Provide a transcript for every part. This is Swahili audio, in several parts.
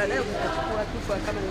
baadaye utachukua tufa kama ni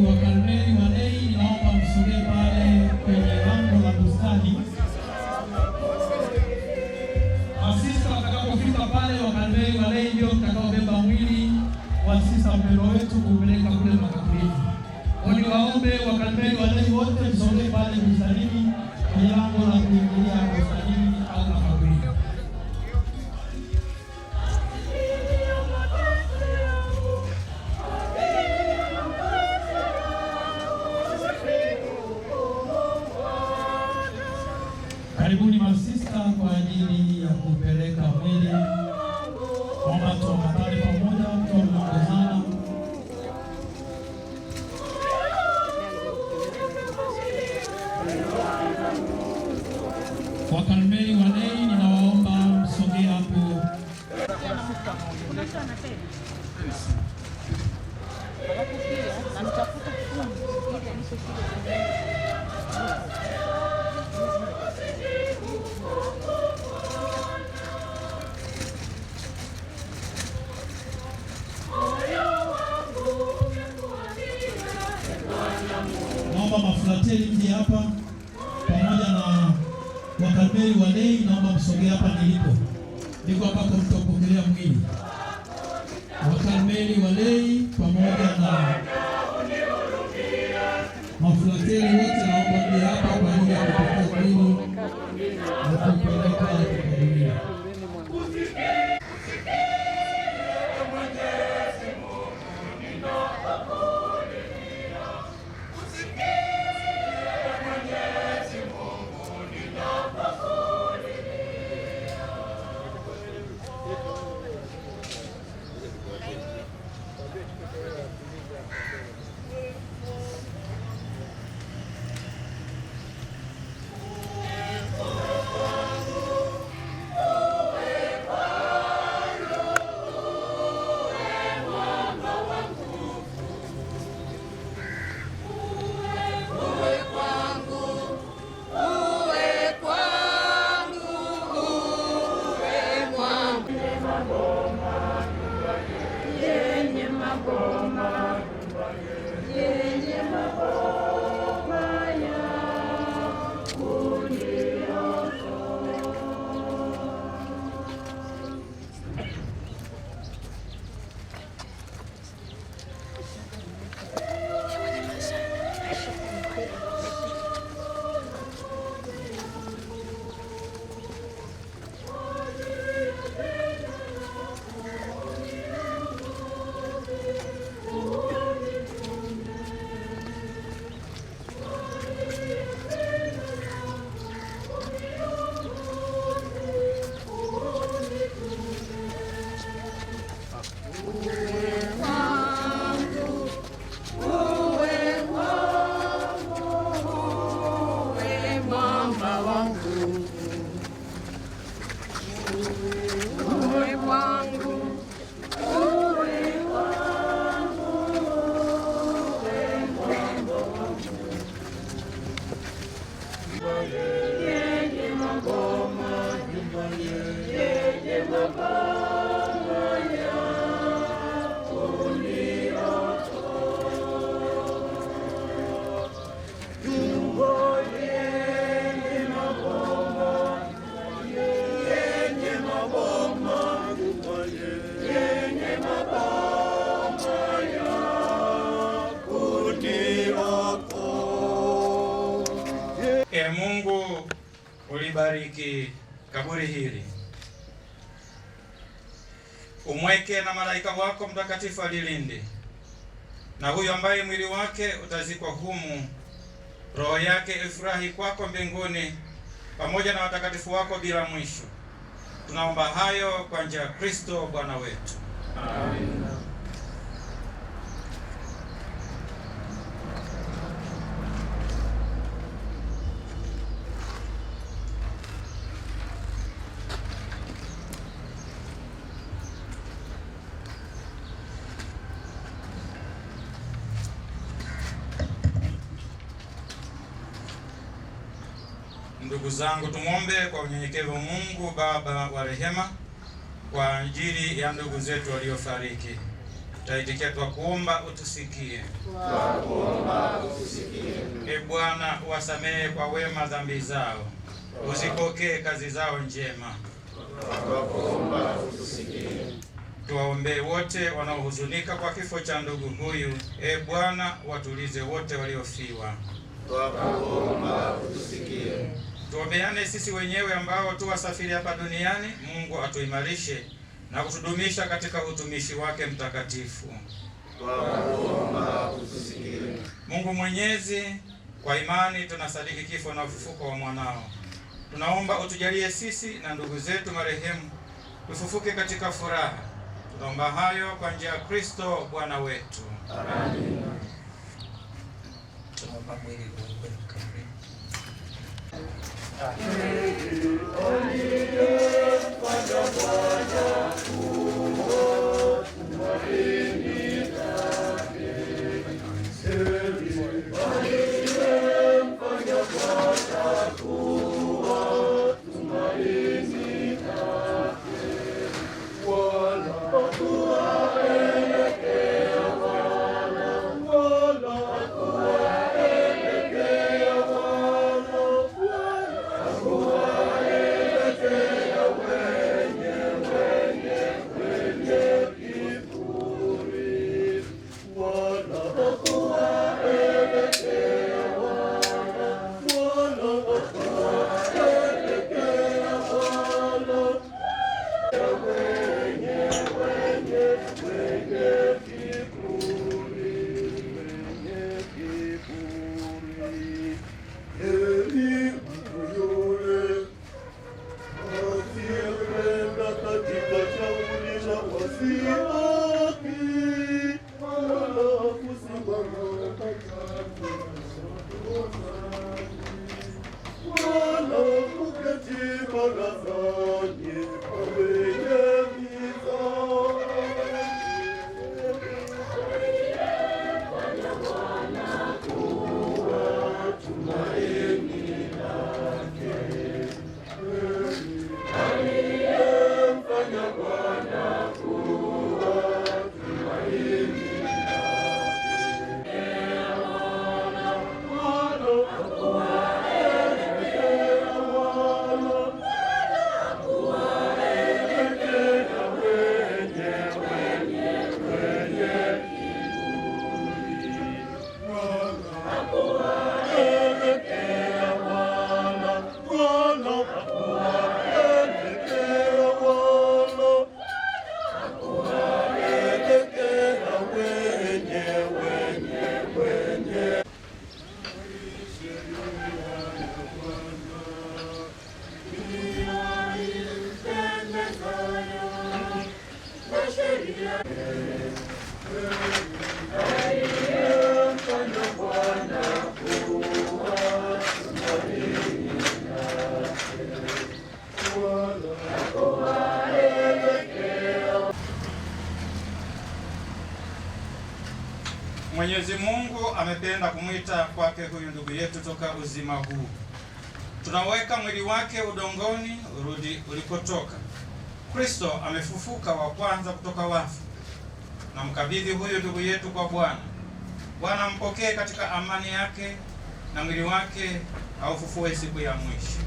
Wakarmeli walei, naomba msogee pale kwenye lango la bustani. Masista watakapofika pale, Wakarmeli walei ndio mtakaobeba mwili wa sista mpendwa wetu kupeleka kule makaburini. Oni waombe Wakarmeli walei wote msogee pale bustanini kwenye lango la kuingilia bustanini au makaburini. Karibuni masista kwa ajili ya kupeleka mwili. Naomba tuambatane pamoja, tuongozana. Wakarmeli walei, ninawaomba msogee hapo. Naomba mafuateli mje hapa pamoja na Wakarmeli walei, naomba msogee hapa nilipo. Niko hapa kwa mtopokelea mwili. Wakarmeli walei pamoja na mafuateli wote naomba mje hapa kwa ajili ya kupokea mwili na kupeleka kaburini. Mungu ulibariki kaburi hili, umweke na malaika wako mtakatifu alilinde, na huyo ambaye mwili wake utazikwa humu, roho yake ifurahi kwako mbinguni pamoja na watakatifu wako bila mwisho. Tunaomba hayo kwa njia ya Kristo Bwana wetu. Amen. Ndugu zangu, tumwombe kwa unyenyekevu Mungu Baba wa rehema kwa ajili ya ndugu zetu waliofariki. Tutaitikia kwa kuomba utusikie. E Bwana, wasamehe kwa wema dhambi zao, uzipokee kazi zao njema. Tuwaombee wote wanaohuzunika kwa kifo cha ndugu huyu. E Bwana, watulize wote waliofiwa. Tuombeane sisi wenyewe ambao tu wasafiri hapa duniani. Mungu atuimarishe na kutudumisha katika utumishi wake mtakatifu. Mungu Mwenyezi, kwa imani tunasadiki kifo na ufufuko wa mwanao. Tunaomba utujalie sisi na ndugu zetu marehemu tufufuke katika furaha. Tunaomba hayo kwa njia ya Kristo Bwana wetu. Amen. Bwana Mwenyezi Mungu amependa kumwita kwake huyu ndugu yetu toka uzima huu. Tunaweka mwili wake udongoni urudi ulikotoka. Kristo amefufuka wa kwanza kutoka wafu. Na mkabidhi huyu ndugu yetu kwa Bwana. Bwana mpokee katika amani yake na mwili wake aufufue siku ya mwisho.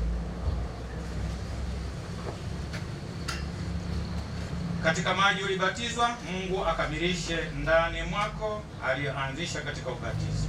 Katika maji ulibatizwa, Mungu akamilishe ndani mwako aliyoanzisha katika ubatizo.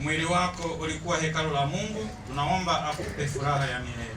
Mwili wako ulikuwa hekalu la Mungu, tunaomba akupe furaha ya milele.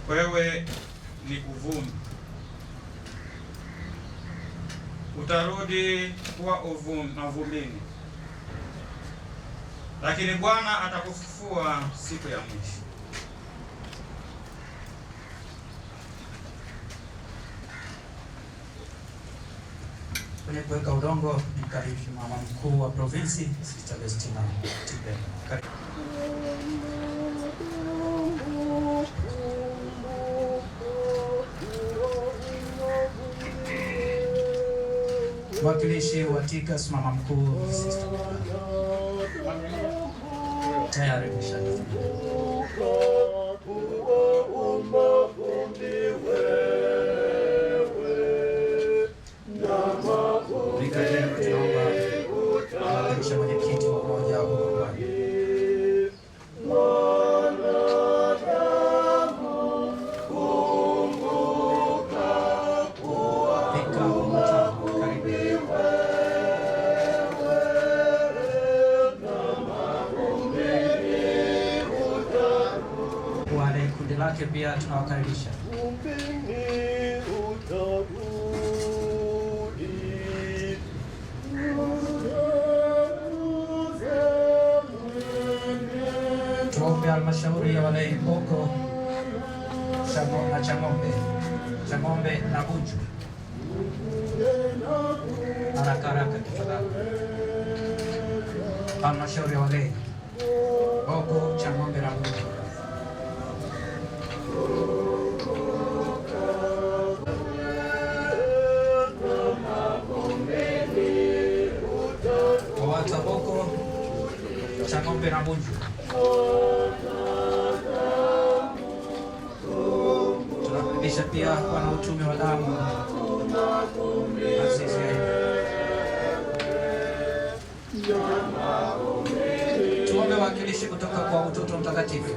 Wewe ni uvumi, utarudi kuwa mavumini, lakini Bwana atakufufua siku ya mwisho. Kwenye kuweka udongo, mkarimu mama mkuu wa provinsi Sister Vestina Tibe. Mwakilishi wa TICAS mama mkuu Sister tayari mshahidi. Mwakilisha mwenyekiti wa umoja wa Uruguay. Wale kundi lake pia tunawakaribisha. Tuombe halmashauri ya walei Mboko, Chang'ombe na Bunju. Haraka haraka tafadhali. Halmashauri ya walei Mboko, Chang'ombe na Bunju. Wawata Mboko, Chang'ombe na Bunju. Tunakaribisha pia wana uchumi wa damu Azizi. Tuombe wakilishi kutoka kwa Utoto Mtakatifu.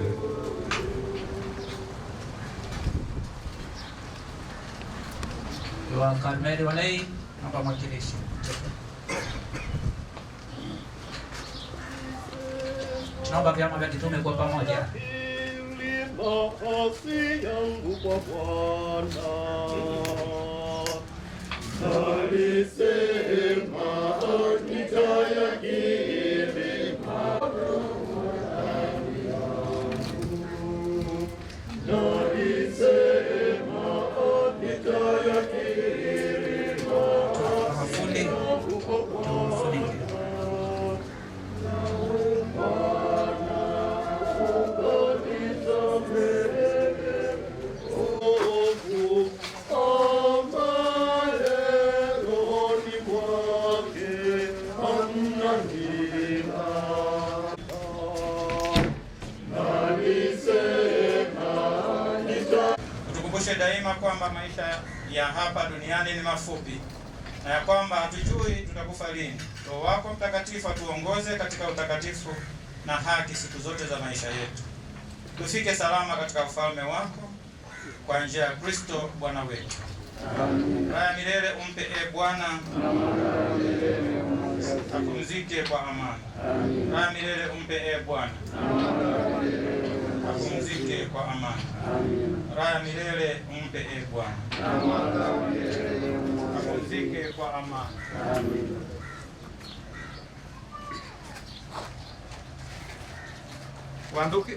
Wa Karmeli walei hapa mwakilishi. Tunaomba vyama vya kitume kwa pamoja. maasi yangu kwa Bwana. Alisema nitayakiri maovu yangu. Alisema nitayakiri maovu yangu kwa Bwana. Tukumbushe daima kwamba maisha ya hapa duniani ni mafupi na ya kwamba hatujui tutakufa lini. Roho wako Mtakatifu atuongoze katika utakatifu na haki siku zote za maisha yetu, tufike salama katika ufalme wako kwa njia ya Kristo Bwana wetu. Raha milele umpe e Bwana, apumzike kwa amani. Raha milele umpe e Bwana, apumzike kwa amani. Raha milele umpe e Bwana, apumzike kwa amani.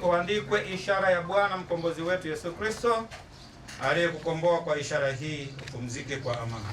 Uandikwe ishara ya Bwana mkombozi wetu Yesu Kristo, aliyekukomboa kwa ishara hii, upumzike kwa amani.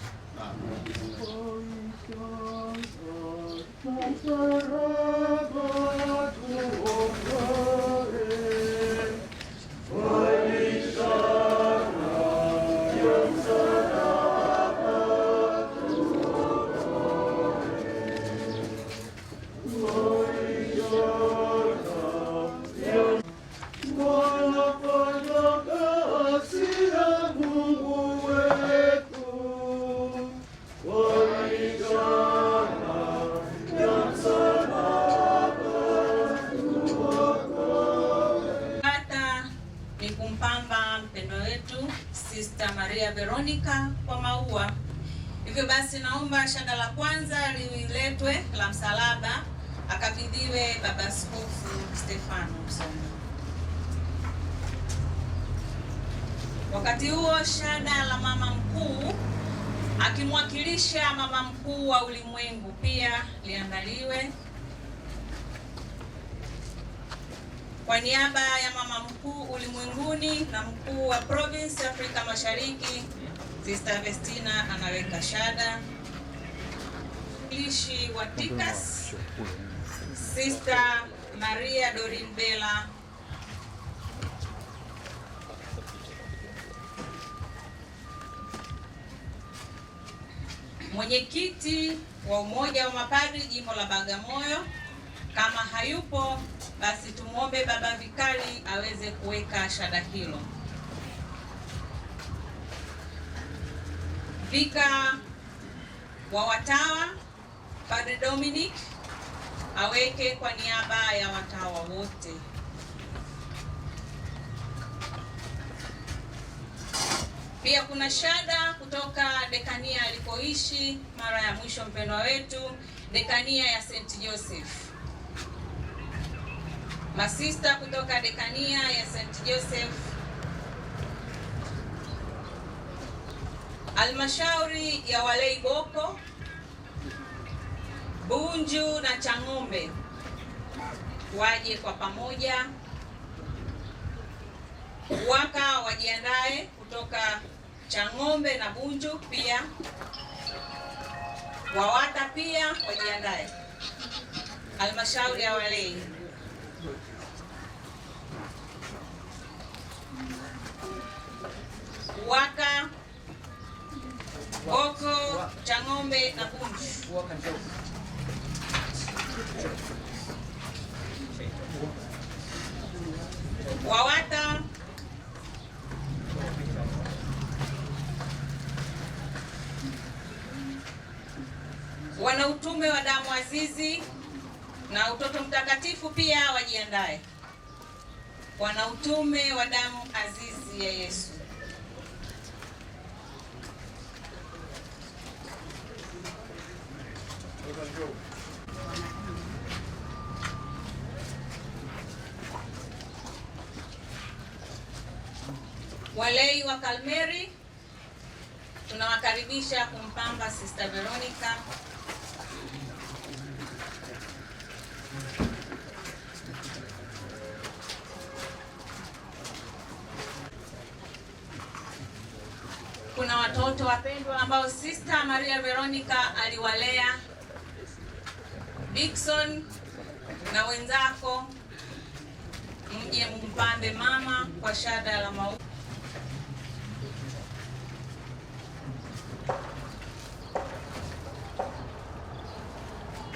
Sister Maria Veronica kwa maua. Hivyo basi naomba shada la kwanza liletwe la msalaba akabidhiwe Baba Askofu Stefano Msonga. Wakati huo shada la mama mkuu akimwakilisha mama mkuu wa ulimwengu pia liandaliwe. Kwa niaba ya mama mkuu ulimwenguni na mkuu wa province Afrika Mashariki, Sister Vestina anaweka shada. Mwakilishi wa Tikas, Sister Maria Dorimbela. Mwenyekiti wa Umoja wa Mapadri Jimbo la Bagamoyo, kama hayupo basi tumwombe Baba Vikari aweze kuweka shada hilo. Vika wa watawa Padre Dominic aweke kwa niaba ya watawa wote. Pia kuna shada kutoka dekania alikoishi mara ya mwisho mpendwa wetu, dekania ya St. Joseph. Masista kutoka dekania ya St. Joseph, Almashauri ya Walei Boko, Bunju na Chang'ombe waje kwa pamoja. Waka wajiandae kutoka Chang'ombe na Bunju, pia Wawata pia wajiandae. Almashauri ya Walei, Waka, Boko, Chang'ombe na Bunju. Wawata, wana utume wa damu azizi na utoto mtakatifu pia wajiandae. Wana utume wa damu azizi ya Yesu. Walei wa Karmeli tunawakaribisha kumpamba Sister Veronica. Kuna watoto wapendwa ambao Sister Maria Veronica aliwalea. Dickson na wenzako, mje mpambe mama kwa shada la maua.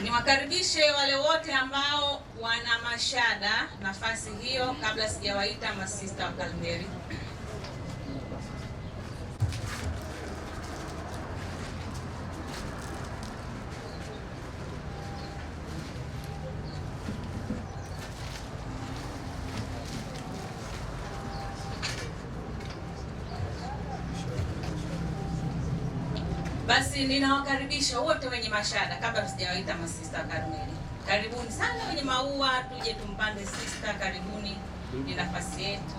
Niwakaribishe wale wote ambao wana mashada nafasi hiyo, kabla sijawaita masista wa Karmeli. Basi ninawakaribisha wote wenye mashada kabla sijawaita masista wa Karmeli. Karibuni sana wenye maua, tuje tumpande sister. Karibuni, ni nafasi yetu.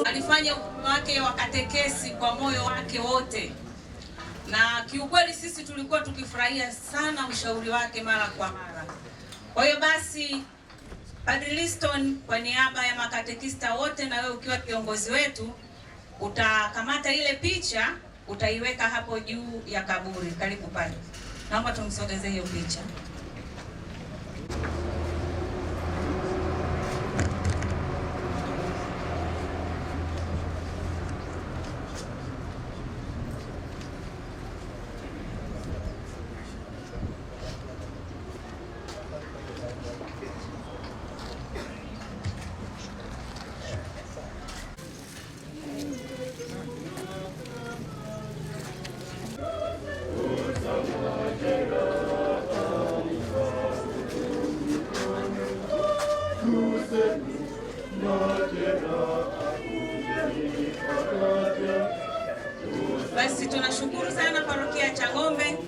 Alifanya wake wa katekesi kwa moyo wake wote, na kiukweli sisi tulikuwa tukifurahia sana ushauri wake mara kwa mara. Kwa hiyo basi, Padre Liston, kwa niaba ya makatekista wote na wewe ukiwa kiongozi wetu, utakamata ile picha utaiweka hapo juu ya kaburi. Karibu pale, naomba tumsogezee hiyo picha. Basi tunashukuru sana parokia ya Chang'ombe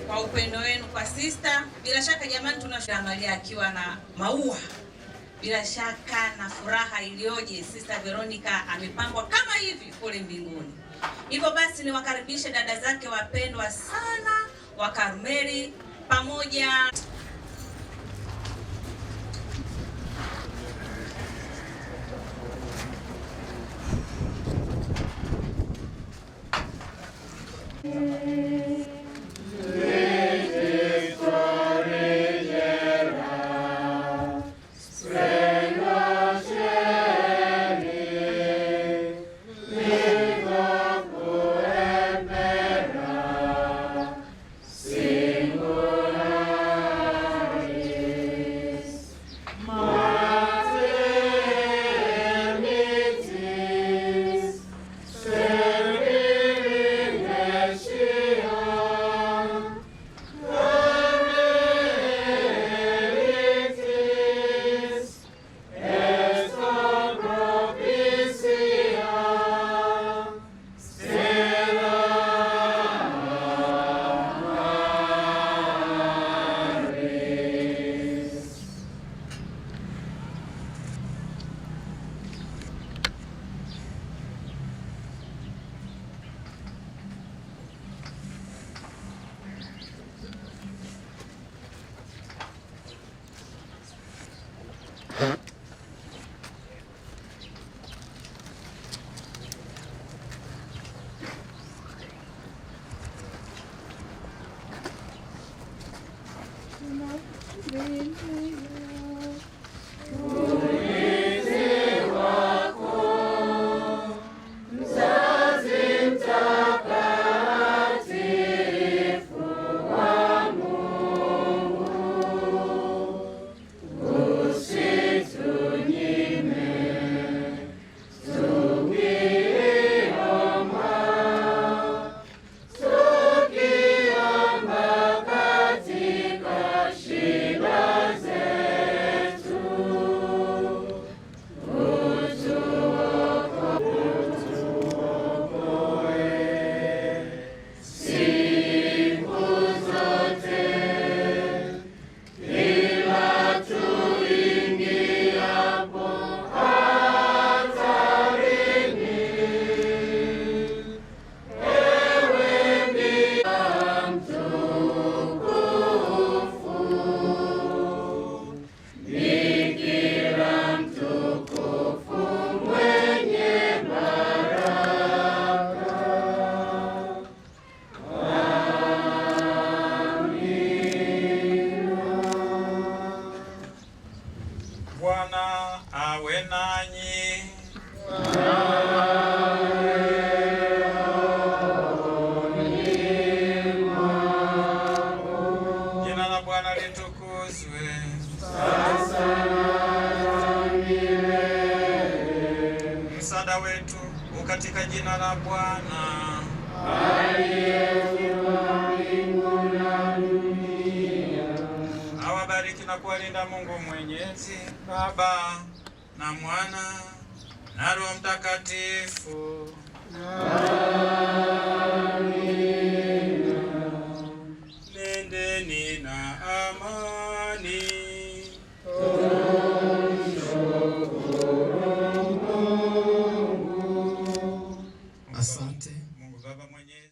kwa upendo wenu kwa sister. Bila shaka jamani, tunashangilia akiwa na maua. Bila shaka na furaha iliyoje, Sister Veronica amepambwa kama hivi kule mbinguni. Hivyo basi niwakaribishe dada zake wapendwa sana wa Karmeli pamoja Bwana awe nanyi. Jina la Bwana litukuzwe. Msaada wetu katika jina la Bwana. Awabariki na kuwalinda Mungu Mwenyezi, Baba na Mwana na Roho Mtakatifu.